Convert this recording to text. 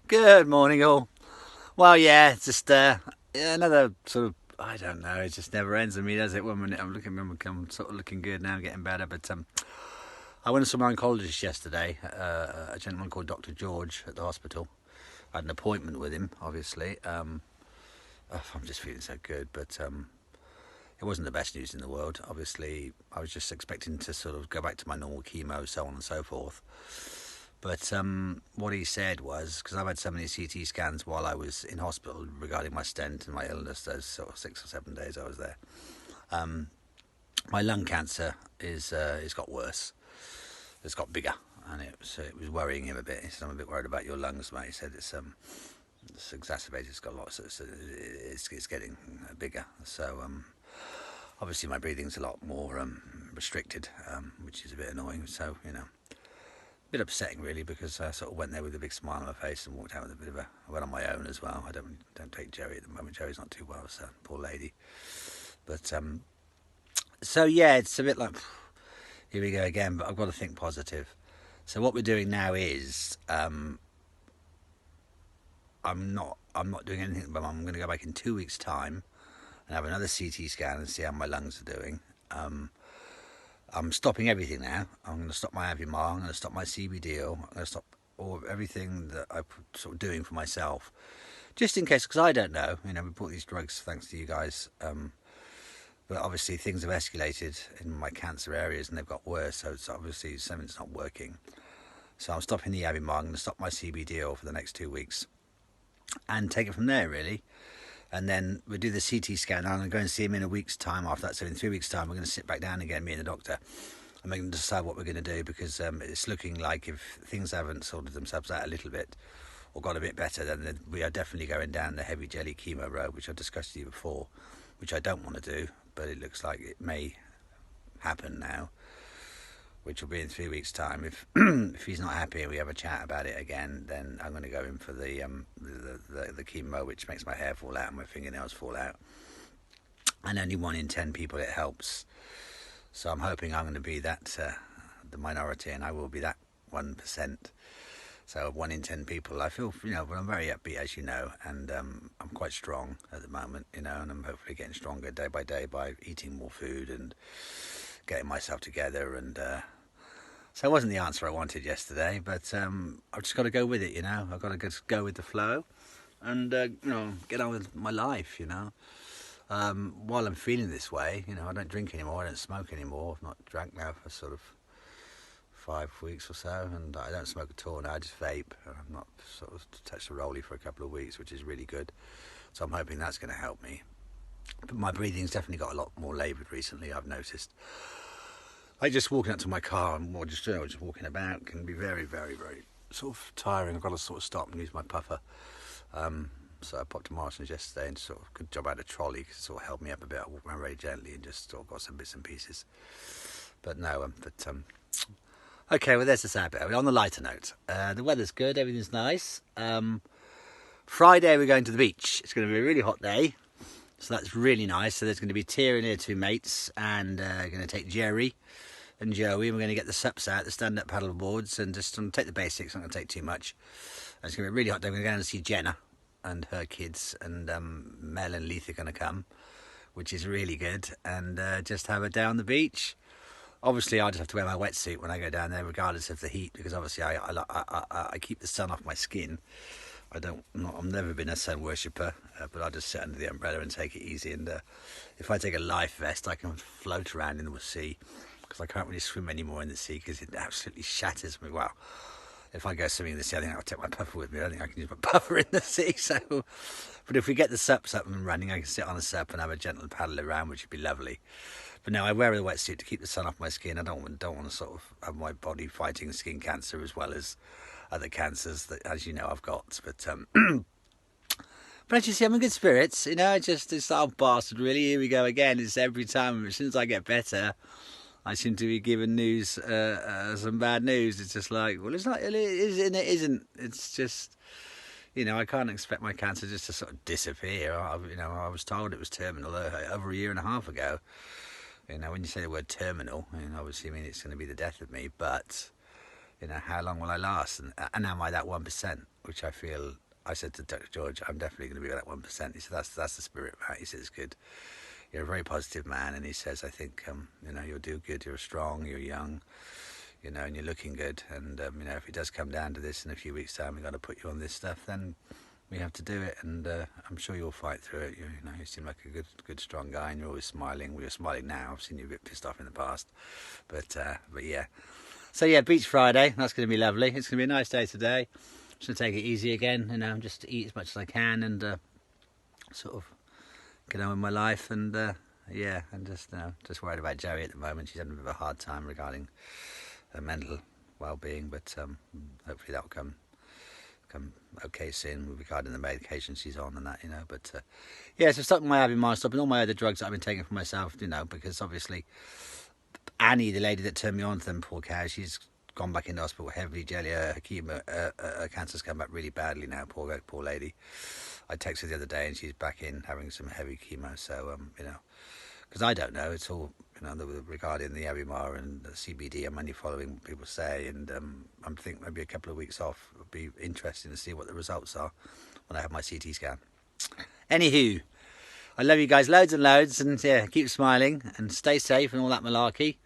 Good morning, all. Well, yeah, it's just yeah, another sort of. I don't know. It just never ends with me, does it? One minute I'm sort of looking good now, getting better. But I went to see my oncologist yesterday. A gentleman called Dr. George at the hospital. I had an appointment with him, obviously. I'm just feeling so good, but it wasn't the best news in the world. Obviously, I was just expecting to sort of go back to my normal chemo, so on and so forth. But what he said was, because I've had so many CT scans while I was in hospital regarding my stent and my illness, those sort of 6 or 7 days I was there, my lung cancer is got worse. It's got bigger, and it was worrying him a bit. He said, "I'm a bit worried about your lungs, mate." He said, "It's exacerbated. It's got lots. It's getting bigger." So obviously my breathing's a lot more restricted, which is a bit annoying. So a bit upsetting really, because I sort of went there with a big smile on my face and walked out with a bit of I went on my own as well. I don't take Jerry at the moment. Jerry's not too well, so poor lady. But so yeah, it's a bit like here we go again. But I've got to think positive. So what we're doing now is I'm not doing anything, but I'm going to go back in 2 weeks' time and have another CT scan and see how my lungs are doing. I'm stopping everything now. I'm going to stop my Avimar. I'm going to stop my CBD. I'm going to stop everything that I'm sort of doing for myself, just in case, because I don't know. We bought these drugs thanks to you guys, but obviously things have escalated in my cancer areas and they've got worse. So it's obviously something's not working. So I'm stopping the Avimar. I'm going to stop my CBD for the next 2 weeks and take it from there, really. And then we'll do the CT scan. I'm going to go and see him in a week's time after that. So in 3 weeks' time, we're going to sit back down again, me and the doctor, and we're going to decide what we're going to do, because it's looking like if things haven't sorted themselves out a little bit or got a bit better, then we are definitely going down the heavy jelly chemo road, which I discussed with you before, which I don't want to do, but it looks like it may happen now, which will be in 3 weeks' time. If if he's not happy and we have a chat about it again, then I'm going to go in for the chemo, which makes my hair fall out and my fingernails fall out. And only 1 in 10 people it helps. So I'm hoping I'm going to be that the minority, and I will be that 1%. So 1 in 10 people. I feel, but I'm very upbeat, as you know, and I'm quite strong at the moment, and I'm hopefully getting stronger day by day by eating more food and getting myself together. And so it wasn't the answer I wanted yesterday, but I've just got to go with it, I've got to just go with the flow and, get on with my life, While I'm feeling this way, I don't drink anymore, I don't smoke anymore. I've not drank now for sort of 5 weeks or so, and I don't smoke at all now. I just vape. I've not sort of touched a rollie for a couple of weeks, which is really good. So I'm hoping that's going to help me. But my breathing's definitely got a lot more laboured recently, I've noticed. Like just walking up to my car and just walking about can be very, very, very sort of tiring. I've got to sort of stop and use my puffer. So I popped to Morrison's yesterday and sort of good job I had a trolley, because it sort of held me up a bit. I walked around very gently and just sort of got some bits and pieces. But no, okay, well there's the sad bit. On the lighter note, the weather's good, everything's nice. Friday we're going to the beach. It's going to be a really hot day, so that's really nice. So there's going to be Tia and her 2 mates, and going to take Jerry and Joey, and we're going to get the SUPs out, the stand-up paddle boards, and just take the basics. Not going to take too much. And it's going to be a really hot day. We're going to go down and see Jenna and her kids, and Mel and Leith are going to come, which is really good, and just have a day on the beach. Obviously, I just have to wear my wetsuit when I go down there, regardless of the heat, because obviously I keep the sun off my skin. I've never been a sun worshipper, but I just sit under the umbrella and take it easy. And if I take a life vest, I can float around in the sea, because I can't really swim anymore in the sea because it absolutely shatters me. Well, if I go swimming in the sea, I think I'll take my puffer with me. I don't think I can use my puffer in the sea. So, but if we get the SUPs up and running, I can sit on a SUP and have a gentle paddle around, which would be lovely. But no, I wear a wetsuit to keep the sun off my skin. I don't want to sort of have my body fighting skin cancer as well as other cancers that, as you know, I've got. But but as you see, I'm in good spirits. Just this old bastard. Really, here we go again. It's every time. As soon as I get better, I seem to be given news, some bad news. It's just like, well, it's not. It is and it isn't. It's just, I can't expect my cancer just to sort of disappear. I was told it was terminal over a year and a half ago. When you say the word terminal, obviously, it's going to be the death of me. But you know, how long will I last? And am I that 1%? Which I feel, I said to Dr. George, I'm definitely going to be that 1%. He said, that's the spirit, Matt. He said, it's good. You're a very positive man. And he says, I think, you know, you'll do good. You're strong, you're young, you know, and you're looking good. And, you know, if it does come down to this in a few weeks' time, we've got to put you on this stuff, then we have to do it. And I'm sure you'll fight through it. You know, you seem like a good, strong guy, and you're always smiling. Well, you're smiling now. I've seen you a bit pissed off in the past. But yeah. So, yeah, Beach Friday. That's going to be lovely. It's going to be a nice day today. I'm just going to take it easy again, you know, just eat as much as I can and sort of get on with my life. And, yeah, and just worried about Joey at the moment. She's having a bit of a hard time regarding her mental well-being, but hopefully that will come okay soon regarding the medication she's on and that, you know. But yeah, so stopping my Abbey stopping all my other drugs that I've been taking for myself, you know, because obviously Annie, the lady that turned me on to them poor cows, she's gone back into hospital heavily jelly. Her chemo, her cancer's come back really badly now. Poor lady. I texted her the other day and she's back in having some heavy chemo. So you know, because I don't know, it's all, you know, regarding the Abimar and the CBD. I'm only following what people say, and I'm thinking maybe a couple of weeks off would be interesting to see what the results are when I have my CT scan. Anywho, I love you guys loads and loads, and yeah, keep smiling and stay safe and all that malarkey.